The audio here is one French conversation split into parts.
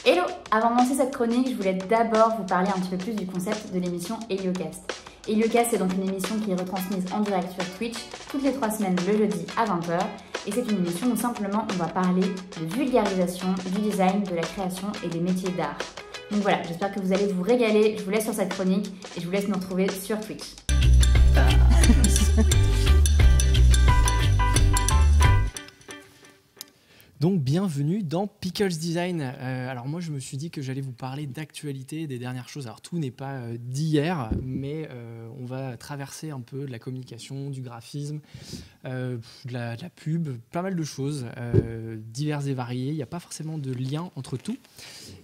Hello! Avant de lancer cette chronique, je voulais d'abord vous parler un petit peu plus du concept de l'émission Heliocast. Heliocast, c'est donc une émission qui est retransmise en direct sur Twitch toutes les 3 semaines le jeudi à 20h. Et c'est une émission où simplement on va parler de vulgarisation, du design, de la création et des métiers d'art. Donc voilà, j'espère que vous allez vous régaler. Je vous laisse sur cette chronique et je vous laisse nous retrouver sur Twitch. Donc bienvenue dans Pickles Design. Alors moi je me suis dit que j'allais vous parler d'actualité, des dernières choses. Alors tout n'est pas d'hier, mais on va traverser un peu de la communication, du graphisme, de la pub, pas mal de choses diverses et variées. Il n'y a pas forcément de lien entre tout.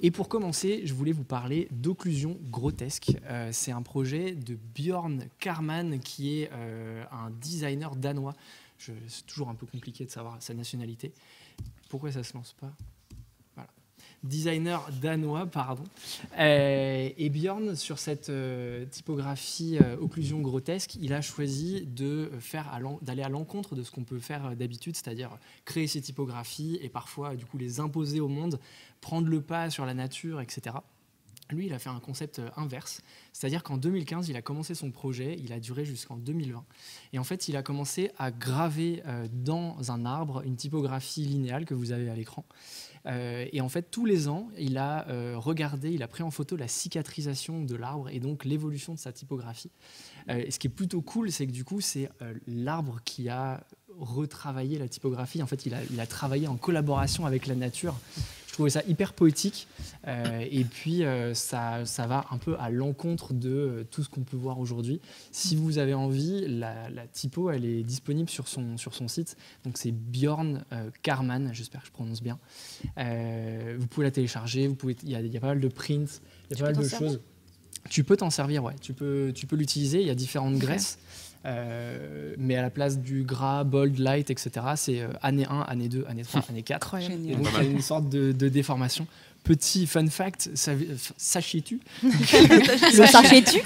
Et pour commencer, je voulais vous parler d'Occlusion Grotesque. C'est un projet de Björn Karman qui est un designer danois. C'est toujours un peu compliqué de savoir sa nationalité. Pourquoi ça se lance pas? Voilà. Designer danois, pardon. Et Björn, sur cette typographie occlusion grotesque, il a choisi d'aller à l'encontre de ce qu'on peut faire d'habitude, c'est-à-dire créer ces typographies et parfois du coup les imposer au monde, prendre le pas sur la nature, etc. Lui, il a fait un concept inverse, c'est-à-dire qu'en 2015, il a commencé son projet, il a duré jusqu'en 2020. Et en fait, il a commencé à graver dans un arbre une typographie linéale que vous avez à l'écran. Et en fait, tous les ans, il a il a pris en photo la cicatrisation de l'arbre et donc l'évolution de sa typographie. Et ce qui est plutôt cool, c'est que du coup, c'est l'arbre qui a retravaillé la typographie. En fait, il a travaillé en collaboration avec la nature. Je trouvais ça hyper poétique et puis ça va un peu à l'encontre de tout ce qu'on peut voir aujourd'hui. Si vous avez envie, la typo, elle est disponible sur son site. Donc c'est Björn Karman, j'espère que je prononce bien. Vous pouvez la télécharger, il y a pas mal de prints, il y a pas mal de choses. Tu peux t'en servir, ouais. Tu peux l'utiliser, il y a différentes graisses. Mais à la place du gras, bold, light, etc., c'est année 1, année 2, année 3, année 4. Et donc, il y a une sorte de déformation. Petit fun fact, sachiez-tu Le sachiez-tu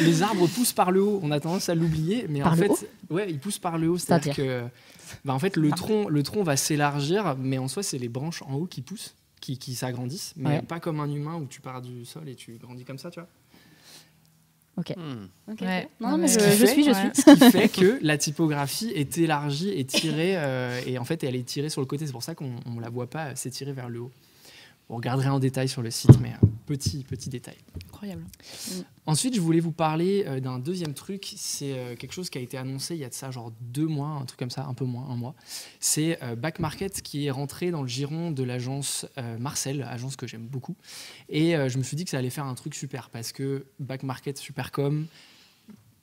les arbres poussent par le haut. On a tendance à l'oublier, mais en fait, ils poussent par le haut. C'est-à-dire que en fait, le tronc va s'élargir, mais en soi, c'est les branches en haut qui poussent, qui s'agrandissent, mais pas comme un humain où tu pars du sol et tu grandis comme ça, tu vois. Ok. Ouais. Non, mais je suis. Ce qui fait que la typographie est élargie et tirée, et en fait, elle est tirée sur le côté. C'est pour ça qu'on ne la voit pas s'étirer vers le haut. Vous regarderez en détail sur le site, mais petit détail. Incroyable. Ensuite, je voulais vous parler d'un deuxième truc. C'est quelque chose qui a été annoncé il y a de ça genre 2 mois, un truc comme ça, un peu moins, 1 mois. C'est Back Market qui est rentré dans le giron de l'agence Marcel, agence que j'aime beaucoup. Et je me suis dit que ça allait faire un truc super parce que Back Market, super com,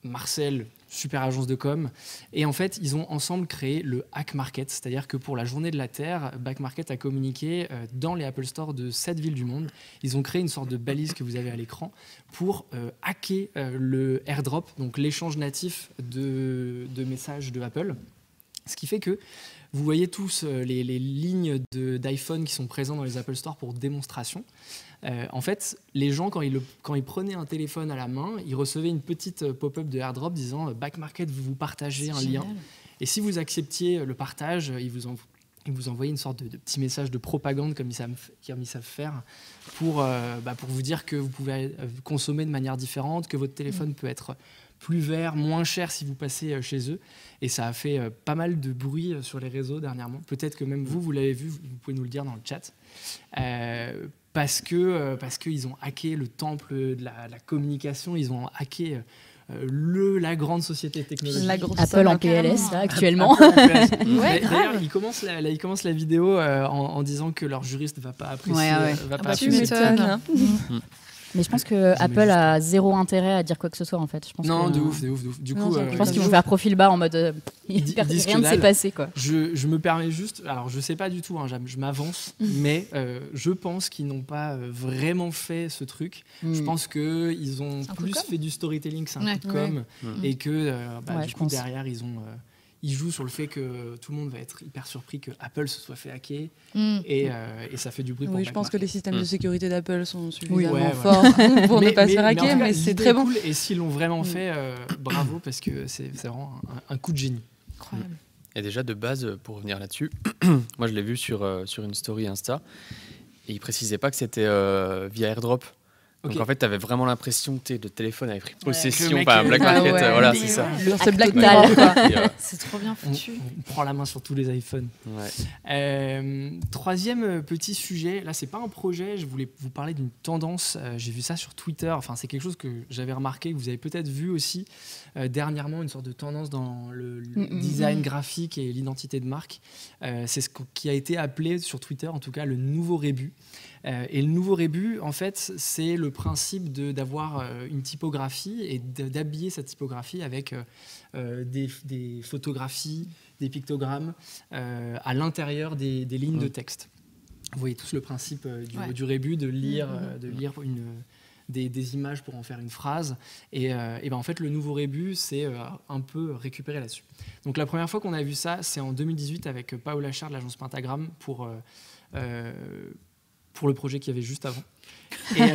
Marcel, super agence de com. Et en fait, ils ont ensemble créé le Hack Market, c'est-à-dire que pour la journée de la Terre, Back Market a communiqué dans les Apple Store de 7 villes du monde. Ils ont créé une sorte de balise que vous avez à l'écran pour hacker le airdrop, donc l'échange natif de messages de Apple. Ce qui fait que vous voyez tous les lignes d'iPhone qui sont présentes dans les Apple Store pour démonstration. En fait, les gens, quand ils prenaient un téléphone à la main, ils recevaient une petite pop-up de AirDrop disant « Back Market, vous partagez un lien ». Et si vous acceptiez le partage, ils vous envoyaient une sorte de petit message de propagande comme ils savent faire pour vous dire que vous pouvez consommer de manière différente, que votre téléphone peut être plus vert, moins cher si vous passez chez eux. Et ça a fait pas mal de bruit sur les réseaux dernièrement. Peut-être que même vous l'avez vu, vous pouvez nous le dire dans le chat. Parce qu'ils ont hacké le temple de la communication, ils ont hacké la grande société technologique. Apple en PLS, là, actuellement. D'ailleurs, ils commencent la vidéo en disant que leur juriste ne va pas apprécier. Tu m'étonnes. Mais je pense que Apple a zéro intérêt à dire quoi que ce soit en fait. De ouf. Du coup, je pense qu'ils vont faire profil bas en mode rien ne s'est passé quoi. Je me permets juste, alors je sais pas du tout, je m'avance, mais je pense qu'ils n'ont pas vraiment fait ce truc. Je pense qu'ils ont plus fait du storytelling, c'est un coup de com, et que du coup derrière ils jouent sur le fait que tout le monde va être hyper surpris que Apple se soit fait hacker et ça fait du bruit pour Oui, Back je pense Market. que les systèmes de sécurité d'Apple sont suffisamment forts pour ne pas se faire hacker, mais c'est très bon. Cool, et s'ils l'ont vraiment fait, bravo, parce que c'est vraiment un coup de génie. Incroyable. Et déjà, de base, pour revenir là-dessus, moi je l'ai vu sur une story Insta. Et il précisait pas que c'était via AirDrop. Donc en fait, tu avais vraiment l'impression que le téléphone avait pris possession, Black Market, voilà, c'est ça. C'est Black Mirror, quoi. C'est trop bien foutu. On prend la main sur tous les iPhones. Troisième petit sujet, là c'est pas un projet, je voulais vous parler d'une tendance, j'ai vu ça sur Twitter, enfin c'est quelque chose que j'avais remarqué, que vous avez peut-être vu aussi dernièrement, une sorte de tendance dans le design graphique et l'identité de marque. C'est ce qui a été appelé sur Twitter, en tout cas, le nouveau rébut. Et le nouveau rébut, en fait, c'est le principe d'avoir une typographie et d'habiller cette typographie avec des photographies, des pictogrammes à l'intérieur des lignes de texte. Vous voyez tous le principe du rébut, de lire des images pour en faire une phrase. Et en fait, le nouveau rébut, c'est un peu récupéré là-dessus. Donc la première fois qu'on a vu ça, c'est en 2018 avec Paola Char de l'agence Pentagram pour le projet qu'il y avait juste avant. Et, oui,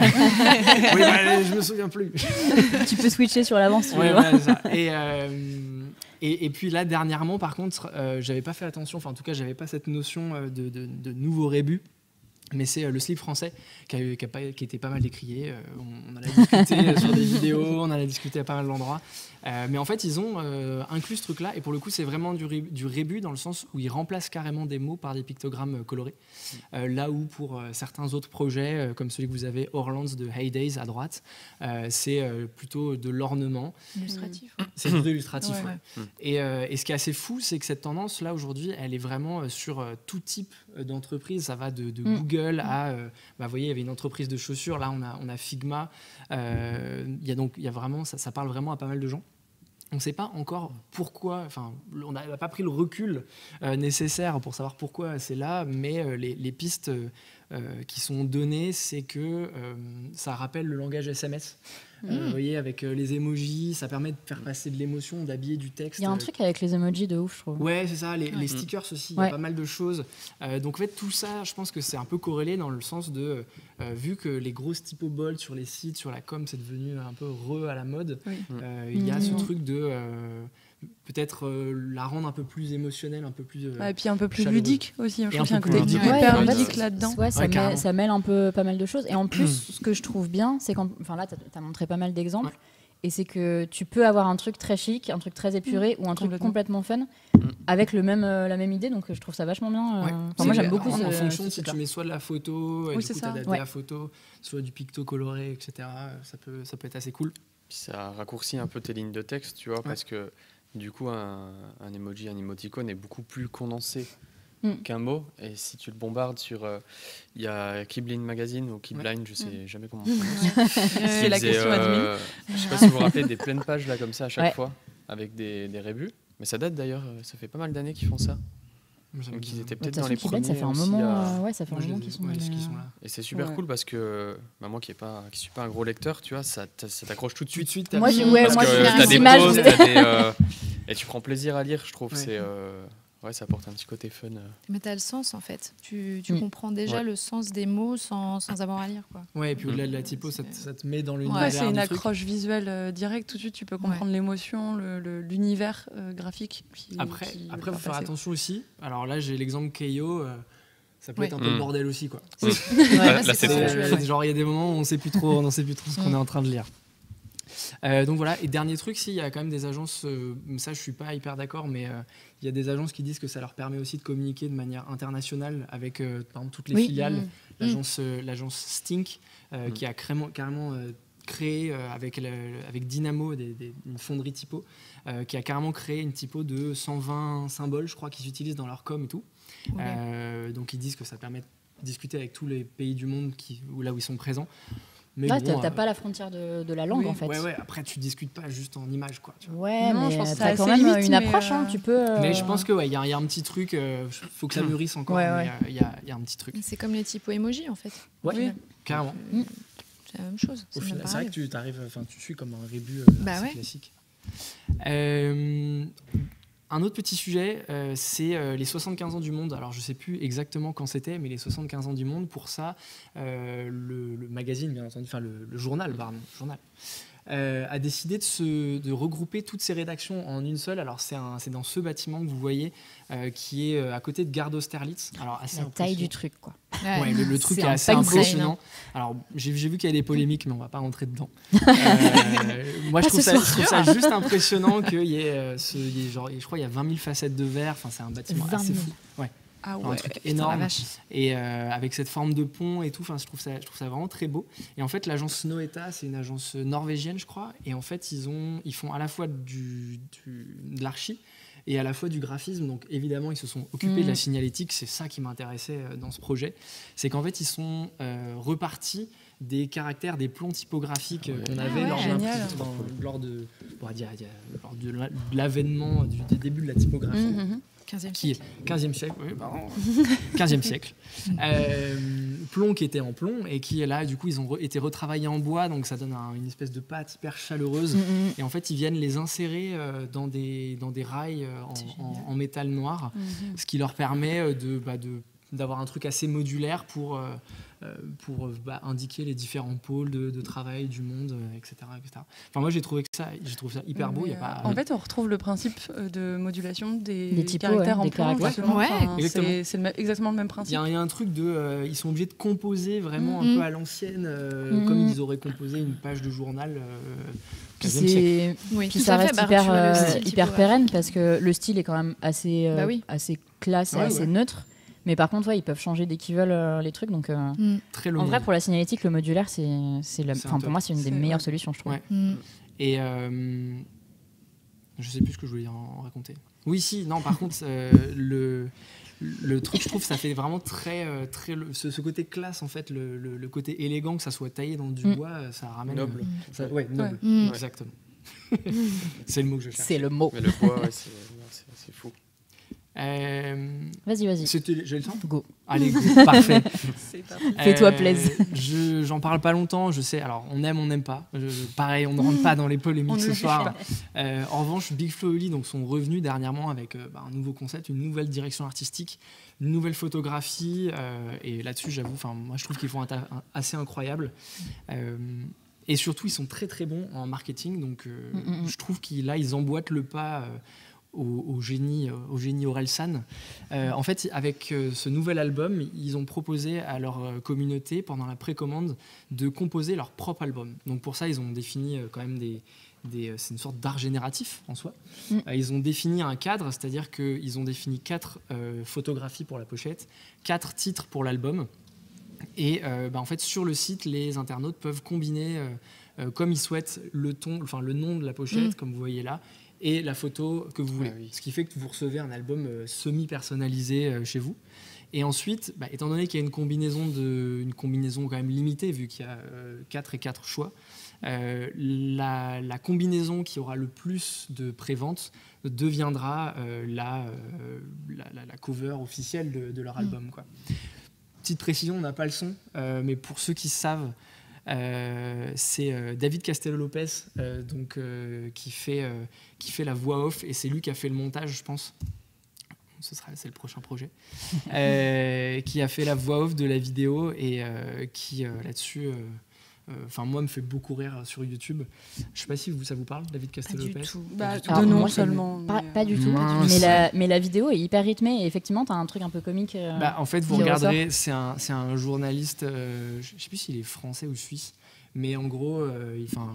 je me souviens plus. Tu peux switcher sur l'avance. Et puis là, dernièrement, par contre, j'avais pas fait attention, enfin en tout cas, j'avais pas cette notion de nouveau rébut. Mais c'est le slip français qui était pas mal décrié. On en a discuté sur des vidéos, on en a discuté à pas mal d'endroits. Mais en fait, ils ont inclus ce truc-là. Et pour le coup, c'est vraiment du rébut dans le sens où ils remplacent carrément des mots par des pictogrammes colorés. Là où pour certains autres projets, comme celui que vous avez, Orlands de Heydays à droite, c'est plutôt de l'ornement. Illustratif. C'est plutôt illustratif. Et ce qui est assez fou, c'est que cette tendance, là, aujourd'hui, elle est vraiment sur tout type d'entreprise. Ça va de Google à... vous voyez, il y avait une entreprise de chaussures. Là, on a Figma. Il y a vraiment, ça parle vraiment à pas mal de gens. On ne sait pas encore pourquoi, on n'a pas pris le recul nécessaire pour savoir pourquoi c'est là, mais les pistes qui sont données, c'est que ça rappelle le langage SMS. Vous voyez, avec les emojis, ça permet de faire passer de l'émotion, d'habiller du texte. Il y a un truc avec les emojis de ouf, je trouve. Ouais, c'est ça, les stickers aussi, il y a pas mal de choses. Donc en fait, tout ça, je pense que c'est un peu corrélé dans le sens de, vu que les grosses typos bold sur les sites, sur la com, c'est devenu un peu à la mode, il y a ce truc de... peut-être la rendre un peu plus émotionnelle, un peu plus et puis un peu plus chaleureuse. Ludique aussi. Je trouve qu'il y a un peu côté plus hyper ludique là-dedans. Ça mêle un peu pas mal de choses. Et en plus, ce que je trouve bien, c'est là, tu as montré pas mal d'exemples. Et c'est que tu peux avoir un truc très chic, un truc très épuré ou un truc complètement fun avec la même idée. Donc je trouve ça vachement bien. Moi, j'aime beaucoup en fonction de si tu mets soit de la photo, et du coup, tu adaptes la photo, soit du picto coloré, etc. Ça peut être assez cool. Puis ça raccourcit un peu tes lignes de texte, tu vois, parce que du coup, un emoji, un emoticône est beaucoup plus condensé qu'un mot. Et si tu le bombardes sur... Il y a Keyblind Magazine ou Keyblind, je sais jamais comment on prononce. La question admin. Je sais pas si vous vous rappelez des pleines pages là, comme ça à chaque fois, avec des rébus. Mais ça date d'ailleurs, ça fait pas mal d'années qu'ils font ça. Donc ils étaient peut-être dans les premiers. Ça fait un moment, ça fait un moment qu'ils sont là. Et c'est super cool parce que moi qui suis pas un gros lecteur, tu vois, ça t'accroche tout de suite. Moi, parce que t'as des pauses, et tu prends plaisir à lire, je trouve. C'est ça apporte un petit côté fun. Mais t'as le sens en fait. Tu comprends déjà le sens des mots sans avoir à lire, quoi. Ouais, et puis au-delà de la typo, ça te met dans l'univers. Ouais, c'est une accroche visuelle directe. Tout de suite, tu peux comprendre l'émotion, l'univers graphique. Après, faut faire attention aussi. Alors là, j'ai l'exemple Keio. Ça peut être un peu le bordel aussi, quoi. Là, c'est genre il y a des moments où on ne sait plus trop ce qu'on est en train de lire. Donc voilà, et dernier truc, il y a quand même des agences, ça je suis pas hyper d'accord, mais il y a des agences qui disent que ça leur permet aussi de communiquer de manière internationale avec par exemple toutes les filiales. L'agence Stink qui a carrément créé avec Dynamo, une fonderie typo, qui a carrément créé une typo de 120 symboles, je crois, qu'ils utilisent dans leur com et tout. Donc ils disent que ça permet de discuter avec tous les pays du monde là où ils sont présents. Mais là, t'as pas la frontière de la langue, en fait. Ouais. Après, tu discutes pas juste en images, quoi. Tu vois. Ouais, non, mais t'as quand même une approche, tu peux... Mais je pense que il y a un petit truc, faut que ça mûrisse encore, mais il y a un petit truc. C'est comme les typos emoji, en fait. Ouais, carrément. C'est la même chose. Au final, c'est vrai que tu suis comme un rébut classique. Un autre petit sujet, c'est les 75 ans du monde. Alors, je ne sais plus exactement quand c'était, mais les 75 ans du monde, pour ça, le magazine, bien entendu, enfin le journal, a décidé de regrouper toutes ces rédactions en une seule. Alors c'est dans ce bâtiment que vous voyez qui est à côté de Gare d'Austerlitz. Alors assez la taille du truc, quoi. Ouais, le truc est assez impressionnant. Alors j'ai vu qu'il y a des polémiques, mais on va pas rentrer dedans. Moi je trouve ça juste impressionnant qu'il y ait genre, je crois il y a 20 000 facettes de verre. Enfin c'est un bâtiment assez fou. Ouais. Ah ouais, un truc énorme et avec cette forme de pont et tout, enfin je trouve ça vraiment très beau. Et en fait l'agence Noeta, c'est une agence norvégienne je crois, et en fait ils font à la fois de l'archi et à la fois du graphisme. Donc évidemment ils se sont occupés de la signalétique, c'est ça qui m'intéressait dans ce projet, c'est qu'en fait ils sont repartis des caractères, des plans typographiques qu'on avait lors de l'avènement du début de la typographie. 15e siècle, oui, pardon. 15e siècle. Plomb qui était en plomb et qui, là, du coup, ils ont été retravaillés en bois, donc ça donne une espèce de pâte hyper chaleureuse. Et en fait, ils viennent les insérer dans des rails en métal noir, ce qui leur permet d'avoir un truc assez modulaire pour indiquer les différents pôles de travail du monde, etc., etc. Enfin, moi, j'ai trouvé ça hyper beau. En fait, on retrouve le principe de modulation des caractères en plomb. C'est exactement le même principe. Il y a un truc ils sont obligés de composer vraiment un peu à l'ancienne, comme ils auraient composé une page de journal. Puis ça reste hyper pérenne parce que le style est quand même assez classe et assez neutre. Mais par contre, ils peuvent changer dès qu'ils veulent les trucs. Donc, très long. En vrai, pour la signalétique, le modulaire, pour moi, c'est une des meilleures solutions, je trouve. Ouais. Et je sais plus ce que je voulais en raconter. Oui, si. Non, par contre, le truc, je trouve, ça fait vraiment très ce côté classe, en fait, le côté élégant, que ça soit taillé dans du bois, ça ramène noble. Noble. Exactement. C'est le mot que je cherche. C'est le mot. Mais le bois, c'est fou. Vas-y. J'ai le temps ? Go. Allez, go. Parfait. Fais-toi plaisir. J'en parle pas longtemps, je sais. Alors, on n'aime pas. Pareil, on ne rentre pas dans les polémiques ce soir. En revanche, Big Flo et Oli sont revenus dernièrement avec un nouveau concept, une nouvelle direction artistique, une nouvelle photographie. Et là-dessus, j'avoue, moi, je trouve qu'ils font un taf assez incroyable. Et surtout, ils sont très, très bons en marketing. Donc, je trouve qu'ils emboîtent le pas au génie Orelsan. En fait, avec ce nouvel album, ils ont proposé à leur communauté, pendant la précommande, de composer leur propre album. Donc pour ça, ils ont défini quand même c'est une sorte d'art génératif en soi. Ils ont défini un cadre, c'est-à-dire qu'ils ont défini 4 photographies pour la pochette, 4 titres pour l'album. Et en fait, sur le site, les internautes peuvent combiner comme ils souhaitent le nom de la pochette, comme vous voyez là, et la photo que vous voulez. Ce qui fait que vous recevez un album semi-personnalisé chez vous. Et ensuite, étant donné qu'il y a une combinaison quand même limitée, vu qu'il y a 4 et 4 choix, la combinaison qui aura le plus de prévente deviendra la cover officielle de leur album, quoi. Petite précision, on n'a pas le son, mais pour ceux qui savent, c'est David Castello-Lopez qui fait la voix off, et c'est lui qui a fait le montage, je pense. C'est le prochain projet. Qui a fait la voix off de la vidéo et qui là-dessus moi me fait beaucoup rire sur YouTube. Je sais pas si ça vous parle, David Castello-Lopez. Pas du tout. De nom seulement. Pas du tout. Mais la vidéo est hyper rythmée et effectivement, tu as un truc un peu comique. En fait, vous regarderez, c'est un journaliste, je sais plus s'il est français ou suisse, mais en gros,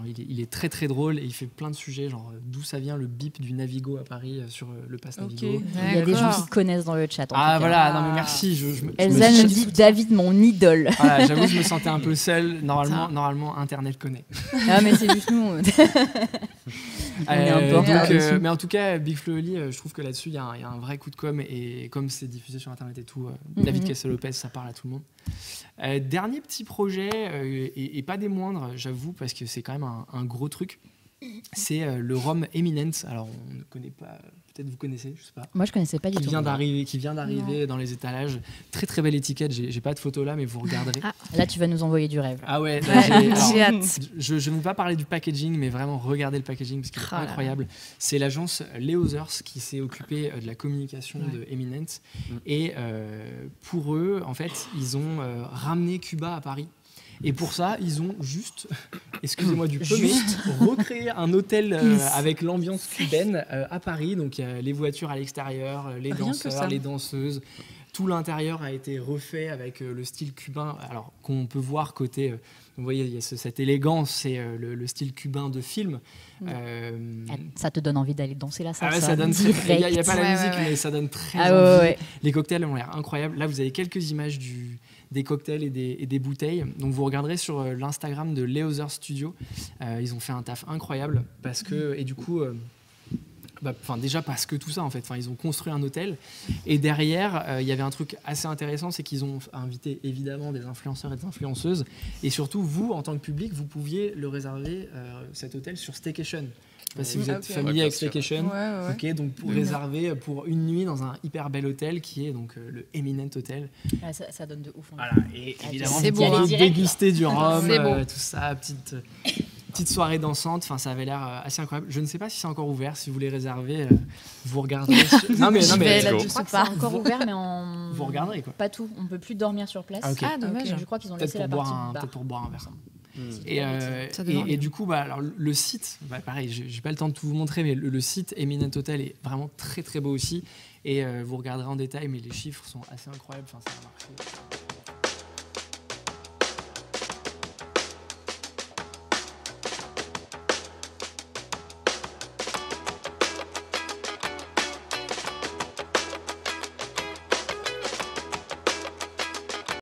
il est très très drôle et il fait plein de sujets, genre d'où ça vient le bip du Navigo à Paris sur le pass Navigo. Il y a des gens qui connaissent dans le chat. Voilà, non mais merci. Elsa nous dit David, mon idole. Voilà, j'avoue, je me sentais un peu seul. Normalement, Internet connaît. Ah, mais c'est juste nous. Mais en tout cas, Big Flo et Oli, je trouve que là-dessus, il y a un vrai coup de com', et comme c'est diffusé sur Internet et tout, David Castello-Lopez, ça parle à tout le monde. Dernier petit projet, et pas des moindres, j'avoue, parce que c'est quand même un gros truc, c'est le rhum Eminence. Alors, on ne connaît pas, peut-être vous connaissez, je sais pas. Moi, je connaissais pas du tout. Qui vient d'arriver dans les étalages. Très très belle étiquette, j'ai pas de photo là, mais vous regarderez. Là, tu vas nous envoyer du rêve. Ah ouais, j'ai hâte. Je ne vais pas parler du packaging, mais vraiment regardez le packaging parce qu'il est incroyable. C'est l'agence Leothers qui s'est occupée de la communication de Eminence. Et pour eux, en fait, ils ont ramené Cuba à Paris. Et pour ça, ils ont juste, excusez-moi du peu, mais recréé un hôtel avec l'ambiance cubaine à Paris. Donc il y a les voitures à l'extérieur, les danseurs, les danseuses. Tout l'intérieur a été refait avec le style cubain, alors qu'on peut voir côté, vous voyez, il y a cette élégance, c'est le style cubain de film. Ça te donne envie d'aller danser la salsa. Ça donne il n'y a pas la musique, mais ça donne très envie. Les cocktails ont l'air incroyables. Là, vous avez quelques images des cocktails et des bouteilles. Donc vous regarderez sur l'Instagram de Leother Studio. Ils ont fait un taf incroyable parce que, et du coup... déjà parce que tout ça en fait, ils ont construit un hôtel et derrière il y avait un truc assez intéressant, c'est qu'ils ont invité évidemment des influenceurs et des influenceuses et surtout vous en tant que public vous pouviez le réserver cet hôtel sur Staycation. Si vous êtes familier avec Staycation, ok, donc pour réserver pour une nuit dans un hyper bel hôtel qui est donc le Eminent Hotel. Ça donne de ouf. Voilà, et évidemment vous pouvez déguster du rhum, tout ça, petite soirée dansante, ça avait l'air assez incroyable. Je ne sais pas si c'est encore ouvert, si vous voulez réserver, vous regarderez. Non mais je crois que c'est encore ouvert, mais vous regarderez quoi. Pas tout, on peut plus dormir sur place. Ah dommage. Je crois qu'ils ont laissé la partie bar. Peut-être pour boire un verre. Et du coup, alors, le site, pareil, j'ai pas le temps de tout vous montrer, mais le site Eminent Hotel est vraiment très très beau aussi. Et vous regarderez en détail, mais les chiffres sont assez incroyables. Ça a marché.